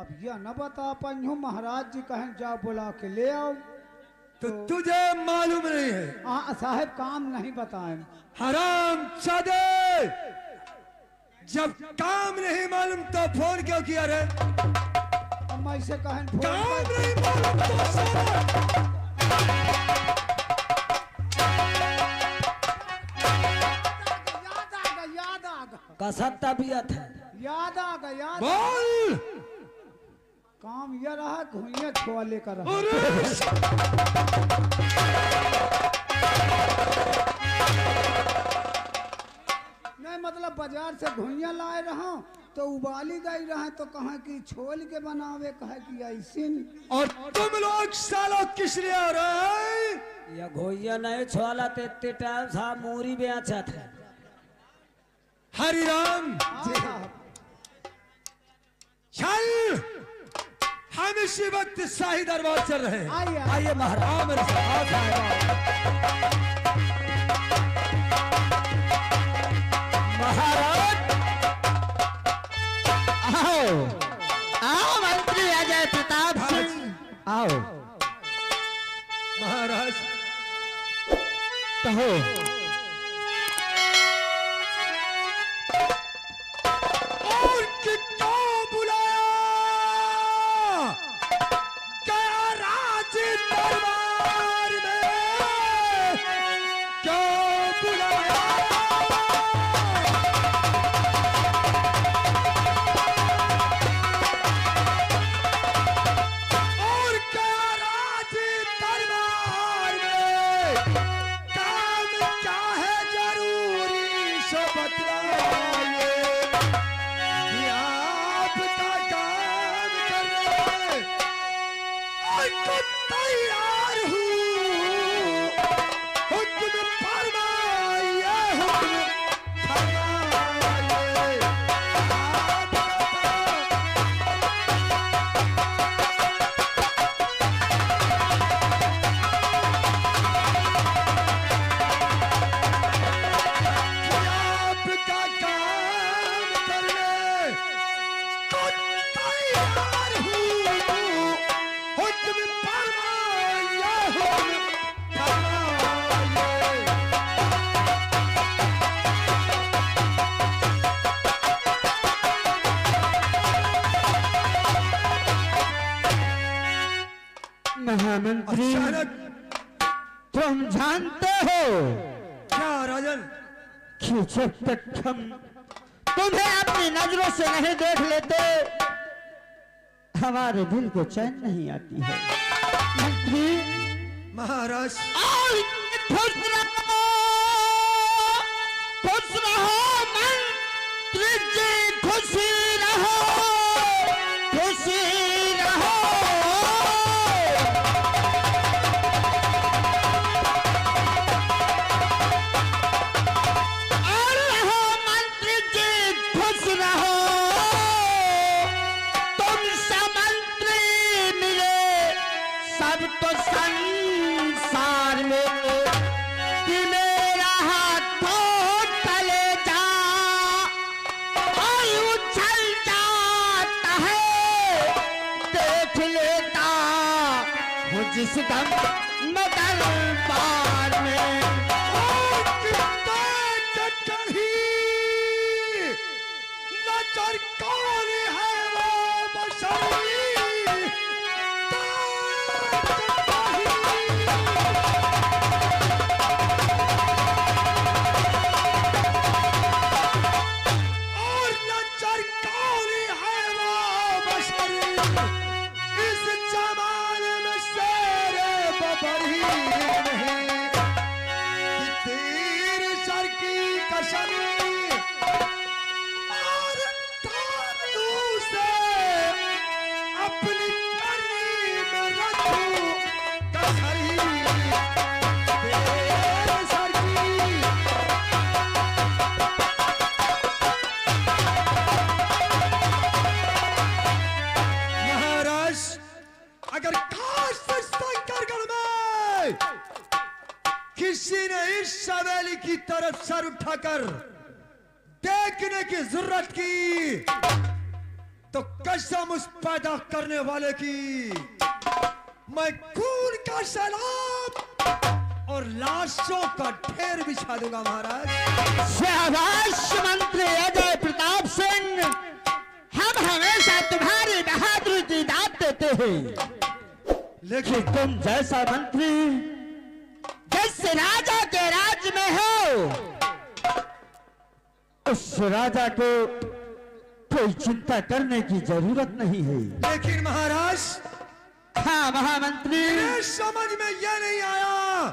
अब यह न बता पाई हूँ, महाराज जी कहें जा बुला के ले आओ। तो तुझे मालूम नहीं है? हाँ साहब, काम नहीं बताए। हराम जादे, जब काम नहीं मालूम तो फोन क्यों किया रे? अब मैं इसे कहें काम नहीं मालूम तो साला याद आ गया कैसा तबीयत है? याद आ गया याद। बोल। काम यह रहा घुइया छुआ लेकर रहा। नहीं मतलब बाजार से घुइया लाए रहा तो उबाली गई रहा तो कहा कि छोल के बनावे, कहा कि ऐसे। और तुम लोग सालों किस लिए हो रहे? या घोइया नहीं छोला ते इतने टाइम साहब मूरी बेचा था। हरिराम चल, हम इसी वक्त शाही दरबार चल रहे हैं। आइए आइए महाराज। आओ मेरे साथ। महाराज आओ आओ, मंत्री अजय प्रताप सिंह आओ। महाराज कहो। और कितना बुलाया गया राज दरबार में, क्यों बुलाया? और गया राज दरबार में, काम क्या है जरूरी सो बतलाइए। आपका काम करने को तैयार हूँ, हुक्म फरमाइए, हुक्म फरमाइए। आपका काम करने को तैयार हूँ, हुक्म फरमाइए, हुक्म फरमाइए। महामंत्री अचानक तुम जानते हो क्या राजन? कि जब तक हम तुम्हें अपनी नजरों से नहीं देख लेते हमारे दिल को चैन नहीं आती है। मंत्री महाराज खुश रहो, खुश रहो मंत्री जी, खुशी रहो, खुशी रहो। और रहो मंत्री जी, खुश रहो। तुमसे मंत्री मिले सब तो संसार में, कि मेरा हाथों तले जा और उछल जाता है, देख लेता हूँ जिस दम मैं दरबार में। नजर कौन है वो बशरी? और नजर कौन है वो बशरी? इस जमाने में शेरे बबर ही नहीं, कि तीर सर की कसम और ताबू से अपनी करनी में रखूं कसरी। तेरे सर की महाराज, अगर खास शंकरगढ़ में किसी ने इस हवेली की तरफ सर उठाकर देखने की जरूरत की तो कसम उस पैदा करने वाले की, मैं खून का सैलाब और लाशों का ढेर बिछा दूंगा महाराज। शाबाश मंत्री अजय प्रताप सिंह, हम हमेशा तुम्हारी बहादुरी की दाद देते हैं, लेकिन तुम जैसा मंत्री जिस राजा के राज में हो, उस राजा को कोई चिंता करने की जरूरत नहीं है। लेकिन महाराज, हाँ महामंत्री, मेरे समझ में यह नहीं आया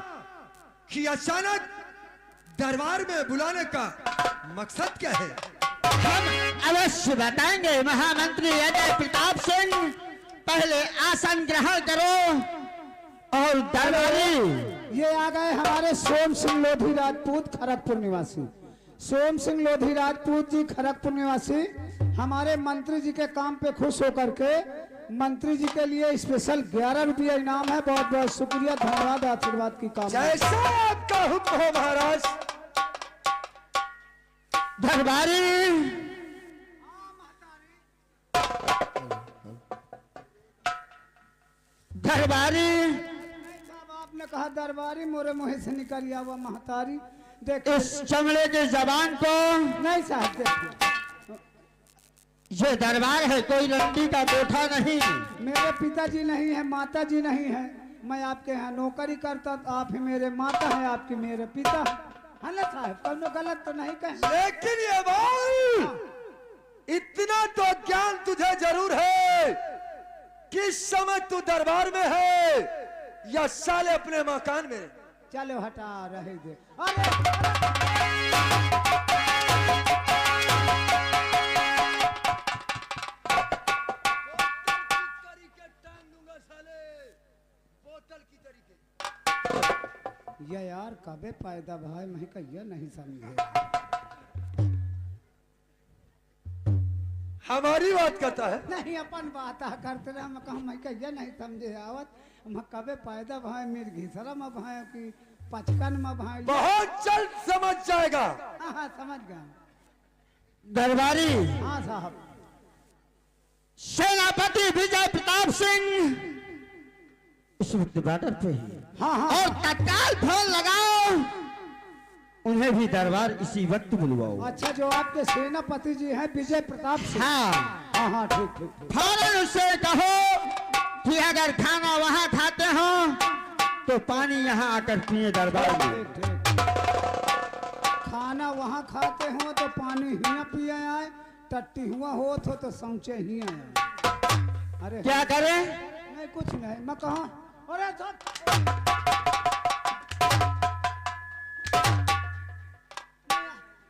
कि अचानक दरबार में बुलाने का मकसद क्या है। हम अवश्य बताएंगे महामंत्री अजय प्रताप सिंह, पहले आसन ग्रहण करो। और दरबारी, ये आ गए हमारे सोम सिंह लोधी राजपूत, खड़गपुर निवासी। सोम सिंह लोधी राजपूत जी, खड़गपुर निवासी, हमारे मंत्री जी के काम पे खुश होकर के मंत्री जी के लिए स्पेशल 11 रुपया इनाम है। बहुत बहुत शुक्रिया, धन्यवाद, आशीर्वाद की कामना। जैसा आपका हुक्म हो महाराज। दरबारी, दरबारी, साहब आपने कहा दरबारी, मोरे मुँह से निकल गया हुआ महतारी। देखिए इस चमड़े की जबान को, नहीं साहब, देखिए ये दरबार है, कोई रंडी का कोठा नहीं। मेरे पिताजी नहीं है, माता जी नहीं है, मैं आपके यहाँ नौकरी करता, तो आप ही मेरे माता है, आपकी मेरे पिता है ना साहब, कौनो गलत तो नहीं कहे। लेकिन ये भाई, इतना तो ज्ञान तुझे जरूर है कि इस समय तू दरबार में है या साले अपने मकान में। चलो हटा रहे दे। ये यार कबे पैदा भाई, मैं कहिए नहीं समझे। हमारी बात करता है। नहीं अपन बात करते रहे, मैं कहूँ मैं कहिए नहीं समझे आवत। मैं कबे पैदा भाई, मेरे घिसरा में भाई की पचकन में भाई। बहुत जल्द समझ जाएगा। हाँ हाँ समझ गया। दरबारी, हाँ साहब, सेनापति विजय प्रताप सिंह इस वक्त बॉर्डर पे है। हाँ हाँ, और तत्काल फोन लगाओ, उन्हें भी दरबार इसी वक्त बुलवाओ। अच्छा जो आपके सेनापति जी हैं विजय प्रताप सिंह। हाँ, हाँ हाँ ठीक ठीक। फौरन उससे कहो कि अगर खाना वहां खाते हो तो पानी यहाँ आकर पिए दरबार में। ठीक ठीक। खाना वहाँ खाते हो तो पानी हिया पिए आए, टट्टी हुआ हो तो समझे ही आए। अरे क्या करें? नहीं कुछ नहीं, मैं कहा अरे सब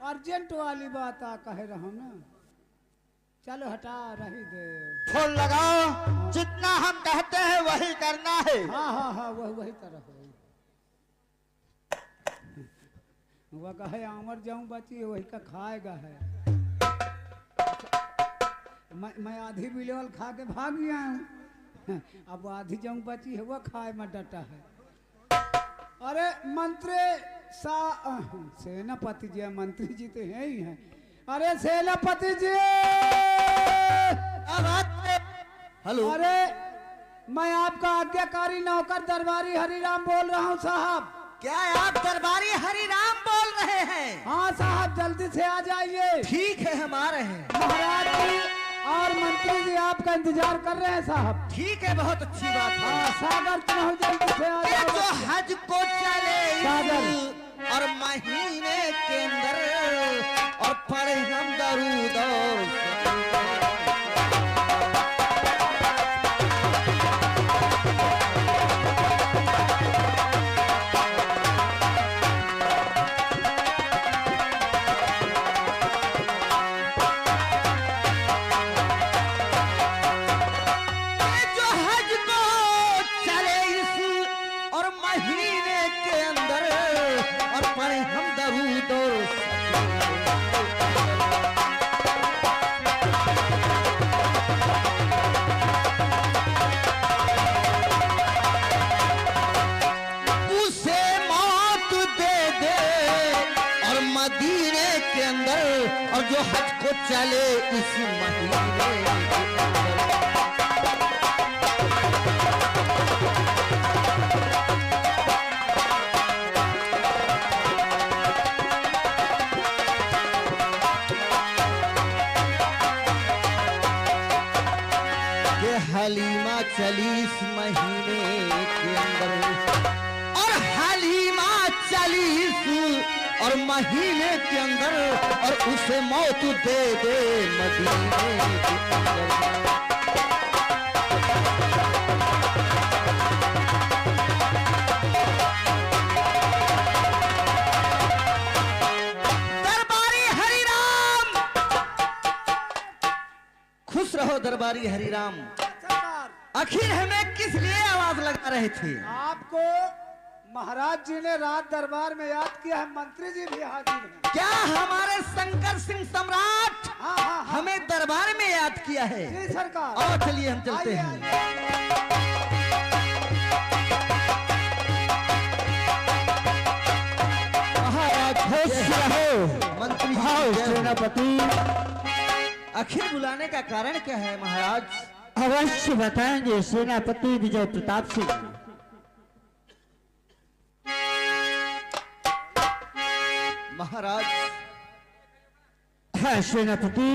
अर्जेंट वाली बात आ कह रहा हूँ ना। चलो हटा रही दे। फोन लगाओ, जितना हम कहते हैं वही करना है। हाँ हाँ हाँ वही तरह वह कहे आमर जाऊं बची वही का खाएगा है। मैं आधी बिलेवल खा के भाग गया हूँ, अब आधी जाऊं बची है वह खाए में डटा है। अरे मंत्री सेनापति जी, मंत्री जी तो है ही हैं। अरे सेनापति जी, हेलो, अरे मैं आपका आज्ञाकारी नौकर दरबारी हरिराम बोल रहा हूँ साहब। क्या आप दरबारी हरिराम बोल रहे हैं? हाँ साहब जल्दी से आ जाइए। ठीक है, हम आ रहे हैं। महाराज जी और मंत्री जी आपका इंतजार कर रहे हैं साहब। ठीक है, बहुत अच्छी बात है। हाँ सागर तुम जल्दी से आ ये जाओ। जो हज को चले सागर और महीने के अंदर और पढ़े हम दरूद और मदीने के अंदर और जो हज को चले इस महीने हलीमा चली इस महीने के अंदर, और हलीमा चली इस और महीने के अंदर, और उसे मौत दे दे मदीने के अंदर। दरबारी हरिराम, खुश रहो दरबारी हरिराम। आखिर हमें किस लिए आवाज लगा रहे थे? आपको महाराज जी ने रात दरबार में याद किया है, मंत्री जी भी हाजिर हैं। क्या हमारे शंकर सिंह सम्राट हाँ हाँ हाँ। हमें दरबार में याद किया है? जी सरकार। और चलिए हम चलते आइए, हैं। आइए। महाराज खुश रहो, मंत्री जी, सेनापति आखिर बुलाने का कारण क्या है महाराज? अवश्य बताएंगे सेनापति विजय प्रताप सिंह। महाराज हाँ सेनापति,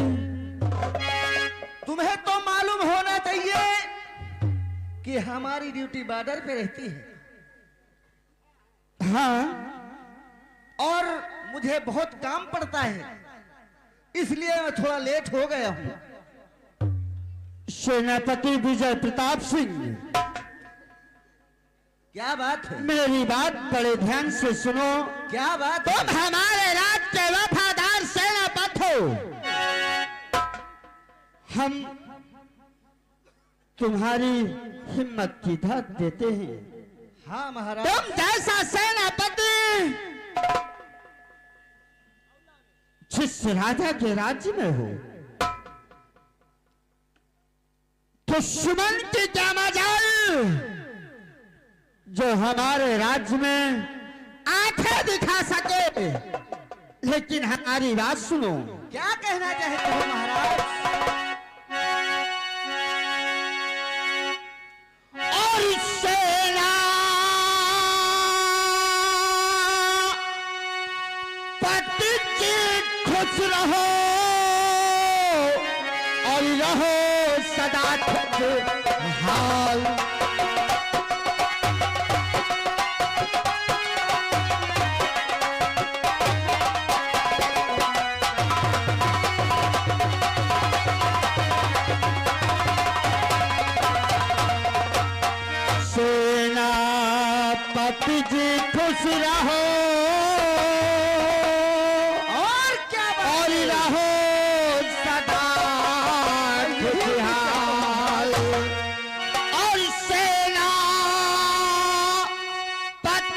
तुम्हें तो मालूम होना चाहिए कि हमारी ड्यूटी बॉर्डर पे रहती है, हाँ और मुझे बहुत काम पड़ता है, इसलिए मैं थोड़ा लेट हो गया हूँ। सेनापति विजय प्रताप सिंह, क्या बात है? मेरी बात बड़े ध्यान से सुनो। क्या बात तुम है? हमारे राज के वफादार सेनापति हो, हम तुम्हारी हिम्मत की दाद देते हैं। हाँ महाराज। तुम जैसा सेनापति जिस राजा के राज्य में हो, दुश्मन की क्या मजाल जो हमारे राज्य में आंखें दिखा सके। लेकिन हमारी बात सुनो। क्या कहना चाहते हो महाराज? और सेना पति की खुश रहो, और रहो सदा खुशहाल। सेनापति जी खुश रहो, और क्या बात? और रहो सदा खुशहाल। और सेना पत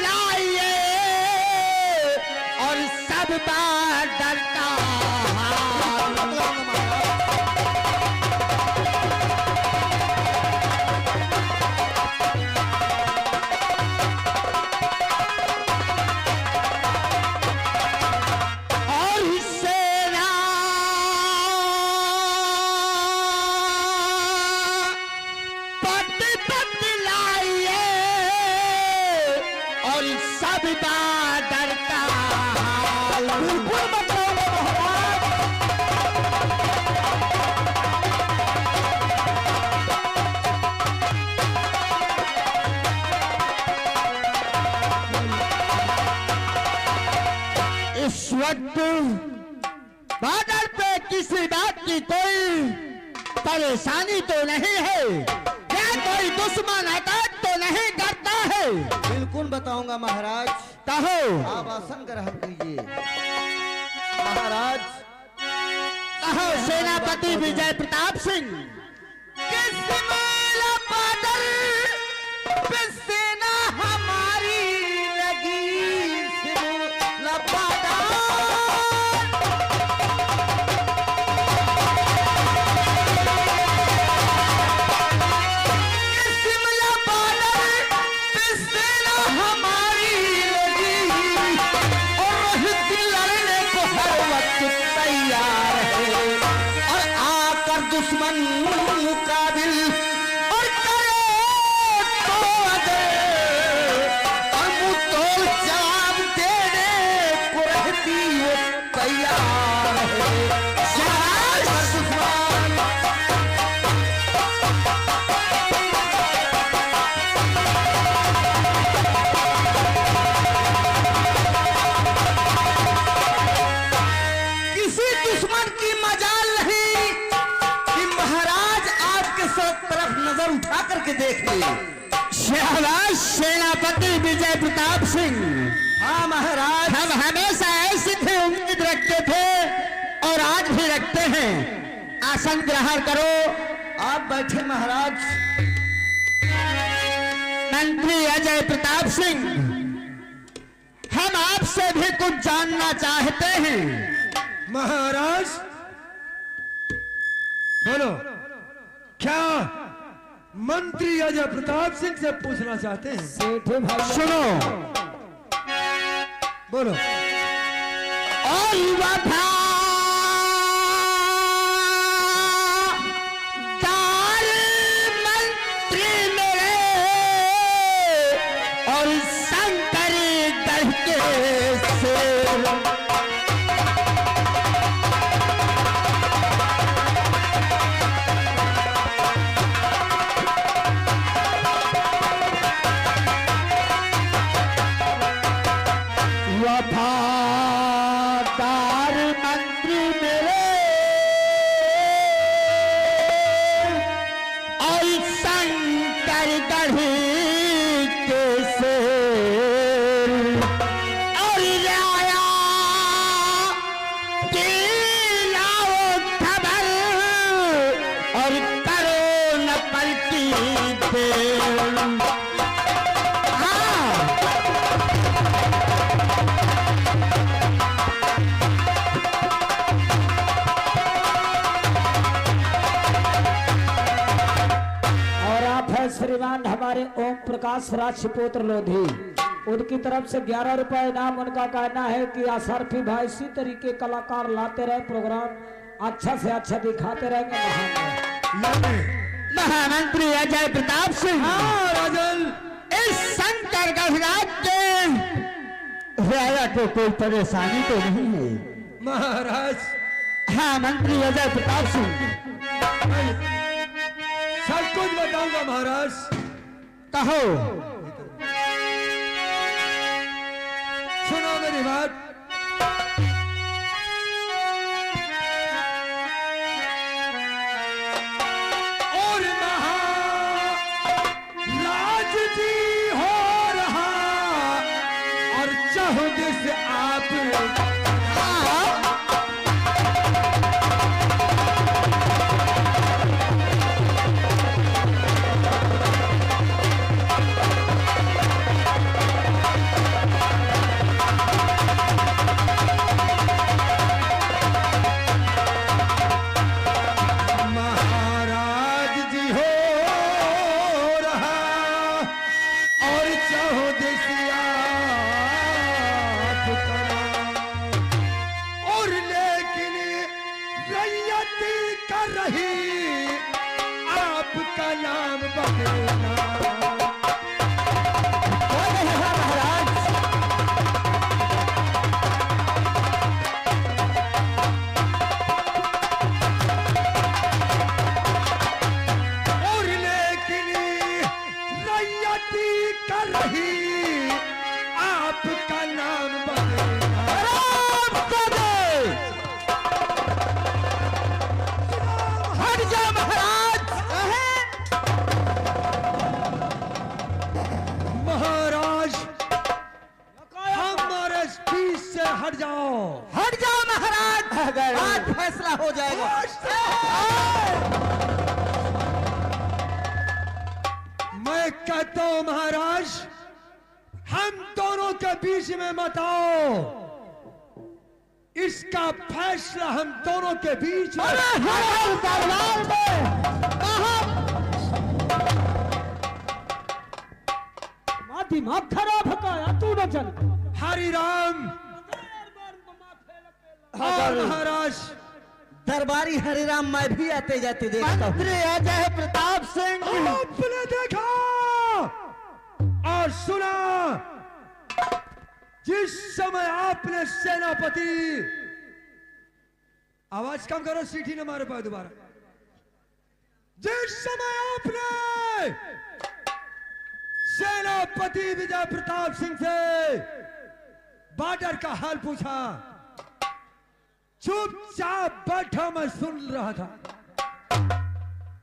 लाइए, और सब बार डरता हाल। और सेना पत लाइए, और सब बार डरता हाल। बिल्कुल बताओ महाराज। इस वक्त बादल पे किसी बात की कोई परेशानी तो नहीं है? क्या कोई दुश्मन अटैक तो नहीं करता है? बिल्कुल बताऊंगा महाराज। कहो। आप आसन ग्रहण कीजिए महाराज। कहो सेनापति विजय प्रताप सिंह। किस्मत बादल पे सेना हमारी लगी, सिमला बादल। सिमला बादल पे सेना हमारी लगी, और लड़ने को हर वक्त तैयार है, और आकर दुश्मन मुकाबिल और करे तो अदे, और मुंह तोड़ जवाब देने को रहती वो तैयार है। शाबाश दुश्मन। चारों तरफ नजर उठा करके देख ली। शाबाश सेनापति विजय प्रताप सिंह। हाँ महाराज, हम हमेशा ऐसी ही उम्मीद रखते थे और आज भी रखते हैं। आसन ग्रहण करो। आप बैठे महाराज। मंत्री अजय प्रताप सिंह, हम आपसे भी कुछ जानना चाहते हैं। महाराज बोलो, क्या मंत्री अजय प्रताप सिंह से पूछना चाहते हैं? सेठे भाई सुनो। बोलो। और वफादार मंत्री मेरे और शंकरी गढ़ के शेर, वफादार मंत्री मेरे और शंकर गढ़ के शेर, और राया की लाओ खबर और करो न पलटी देर। हाँ, और आप है श्रीमान हमारे ओम प्रकाश राजपुत्र लोधी, उनकी तरफ से 11 रुपए इनाम। उनका कहना है कि असरफी भाई इसी तरीके कलाकार लाते रहे, प्रोग्राम अच्छा से अच्छा दिखाते रहेंगे। महामंत्री अजय प्रताप सिंह। हाँ राजन, इस शंकर गढ़राज के राजा को कोई परेशानी तो नहीं है? महाराज हाँ मंत्री अजय प्रताप सिंह, सब कुछ बताऊंगा महाराज। कहो। सुनो मेरी बात। और महाराज जी हो रहा और चहुद से आप महाराज जी हो रहा और चहुद से आप कमा। और लेकिन रैयती कर रही आपका नाम बदलना। महाराज और लेकिन रैयती कर रही आपका नाम बदलना। हट जा महाराज। महाराज हमारे स्पीच से हट जाओ। हट जाओ महाराज, आज फैसला हो जाएगा। मैं कहता हूं महाराज, हम दोनों के बीच में मत आओ। इसका फैसला हम दोनों के बीच में। दरबार में दिमाग खराब है का तू न चल। हरि राम। हाँ महाराज, दरबारी हरिराम मैं भी आते जाते देखता हूँ। मंत्री अजय प्रताप सिंह, आपने देखा और सुना जिस समय आपने सेनापति, आवाज कम करो, सीटी न मारे पाए दोबारा। जिस समय आपने सेनापति विजय प्रताप सिंह से बॉर्डर का हाल पूछा, चुपचाप बैठा मैं सुन रहा था।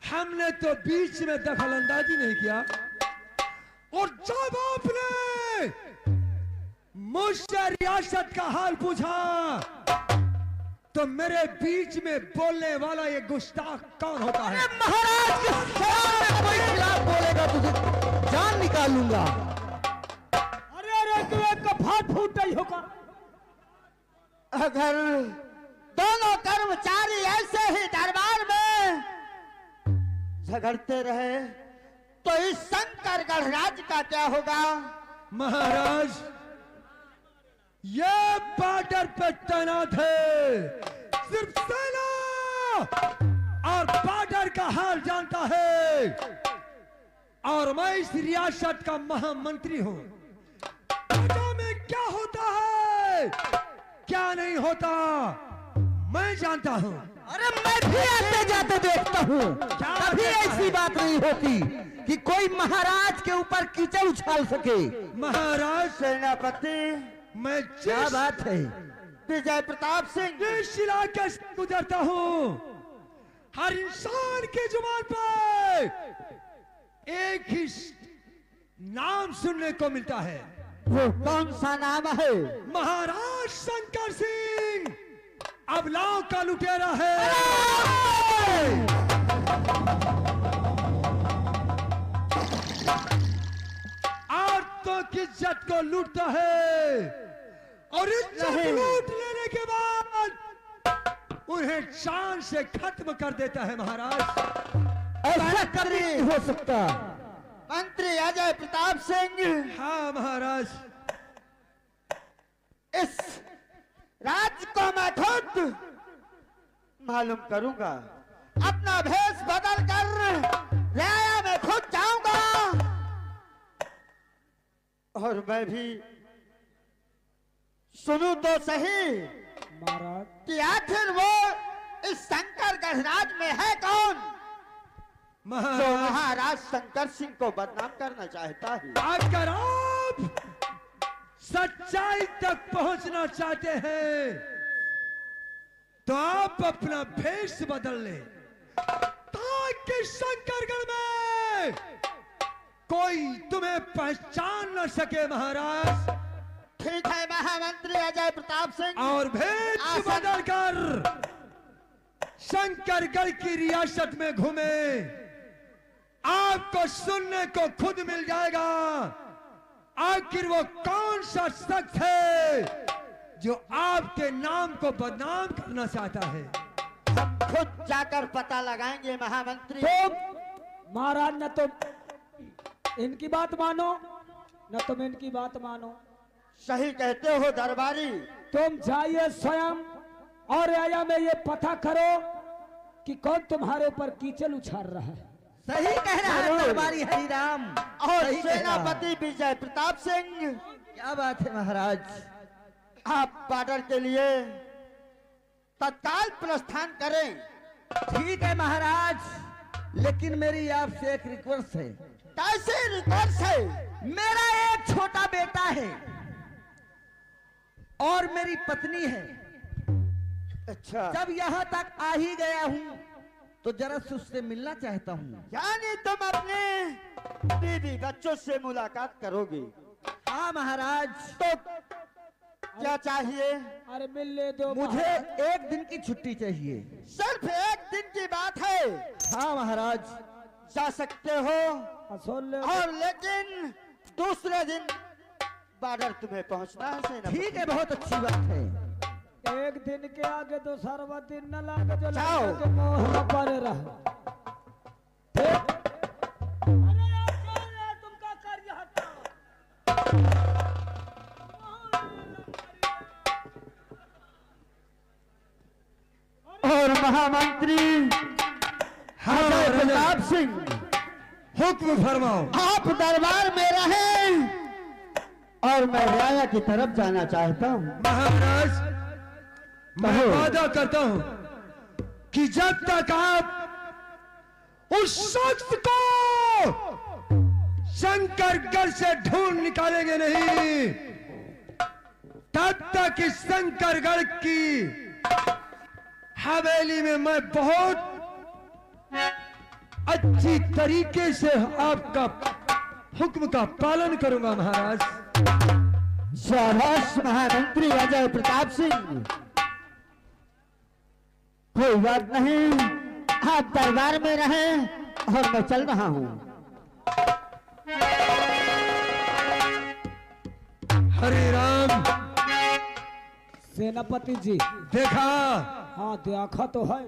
हम हमने तो बीच में दखल अंदाजी नहीं किया, और जब आपने मुझसे रियासत का हाल पूछा तो मेरे बीच में बोलने वाला ये गुस्ताख कौन होता है? महाराज के सामने कोई खिलाफ बोलेगा तुझे जान निकालूंगा। अरे अरे तू एक का फाट फूट नहीं होगा। अगर दोनों कर्मचारी ऐसे ही दरबार में झगड़ते रहे तो इस शंकरगढ़ राज्य का क्या होगा? महाराज, ये बॉर्डर पे तैनात है सिर्फ सेना, और बॉर्डर का हाल जानता है, और मैं इस रियासत का महामंत्री हूं। बॉर्डर में क्या होता है क्या नहीं होता मैं जानता हूं। अरे मैं भी आते जाते देखता हूँ, कभी ऐसी बात नहीं होती कि कोई महाराज के ऊपर कीचड़ उछाल सके। महाराज, सेनापति, मैं क्या बात है? विजय प्रताप सिंह, जिस इलाके से गुजरता हूँ हर इंसान की जुबान पर एक ही नाम सुनने को मिलता है। वो कौन सा नाम है? महाराज शंकर सिंह अबलाओं का लुटेरा है। और तो की इज्जत को लूटता है, और इज्जत लूट लेने के बाद उन्हें शान से खत्म कर देता है। महाराज, ऐसा कभी नहीं हो सकता। मंत्री अजय प्रताप सिंह, हाँ महाराज, इस राज्य को मैं खुद मालूम करूंगा। अपना भेष बदल कर राया में खुद जाऊंगा, और मैं भी सुनूं तो सही महाराज कि आखिर वो इस शंकरगढ़ राज में है कौन जो महाराज, महाराज शंकर सिंह को बदनाम करना चाहता है। अगर आप सच्चाई तक पहुंचना चाहते हैं तो आप अपना भेष बदल लें, ताकि शंकरगढ़ में कोई तुम्हें पहचान न सके। महाराज, ठीक है महामंत्री अजय प्रताप सिंह, और भेष बदल कर शंकरगढ़ की रियासत में घूमे, आपको सुनने को खुद मिल जाएगा आखिर वो कौन सा शख्स है जो आपके नाम को बदनाम करना चाहता है। हम खुद जाकर पता लगाएंगे महामंत्री। तो महाराज न तो इनकी बात मानो न तुम इनकी बात मानो। सही कहते हो दरबारी। तुम जाइए स्वयं और राया में ये पता करो कि कौन तुम्हारे ऊपर कीचड़ उछाल रहा है। सही कह रहा है दरबारी हरिराम। और सेनापति विजय प्रताप सिंह, क्या बात है महाराज, आप बॉर्डर के लिए तत्काल प्रस्थान करें। ठीक है महाराज, लेकिन मेरी आपसे एक रिक्वेस्ट है। कैसे रिक्वेस्ट है? मेरा एक छोटा बेटा है और मेरी पत्नी है। अच्छा, जब यहाँ तक आ ही गया हूँ तो जरा से उससे मिलना चाहता हूँ। यानी तुम अपने बीवी बच्चों से मुलाकात करोगे? हाँ महाराज। तो क्या चाहिए? अरे मिल ले दो। मुझे एक दिन की छुट्टी चाहिए। सिर्फ एक दिन की बात है? हाँ महाराज। जा सकते हो, सुन ले। और लेकिन दूसरे दिन बॉर्डर तुम्हें पहुंचना है सेनापति। ठीक है, बहुत अच्छी बात है। एक दिन के आगे तो सर्व दिन न लागे जो जाओ। लागे के मोह न पड़े रहा। अरे यार चल यार, तुम क्या कर यहाँ और महामंत्री अजय प्रताप सिंह, हुक्म फरमाओ। आप दरबार में रहें और मैं राया की तरफ जाना चाहता हूँ। महाराज, मैं वादा करता हूं कि जब तक आप उस शख्स को शंकरगढ़ से ढूंढ निकालेंगे नहीं, तब तक इस शंकरगढ़ की हवेली में मैं बहुत अच्छी तरीके से आपका हुक्म का पालन करूंगा महाराज। शाबाश महामंत्री अजय प्रताप सिंह। कोई बात नहीं, आप दरबार में रहें और मैं चल रहा हूँ। हरे राम। सेनापति जी। देखा? हाँ देखा तो है।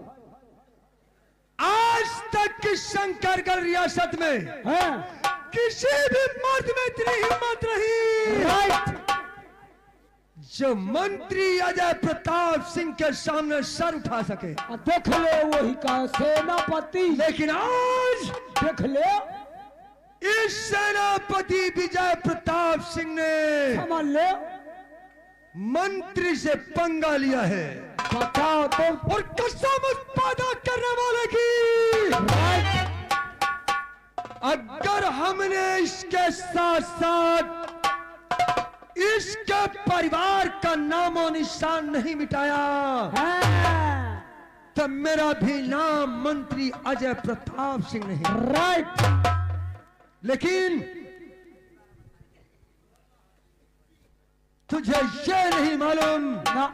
आज तक की शंकरगढ़ रियासत में है? किसी भी मर्द में इतनी हिम्मत नहीं राइट। जो मंत्री अजय प्रताप सिंह के सामने सर उठा सके। देख ले वही का सेनापति। लेकिन आज देख ले इस सेनापति विजय प्रताप सिंह ने समझ ले मंत्री से पंगा लिया है। बताओ तो। और कसम पैदा करने वाले की, अगर हमने इसके साथ साथ इसके परिवार का नामो निशान नहीं मिटाया तब मेरा भी नाम मंत्री अजय प्रताप सिंह नहीं। राइट। लेकिन तुझे ये नहीं मालूम ना।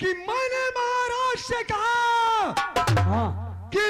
कि मैंने महाराज से कहा हाँ। कि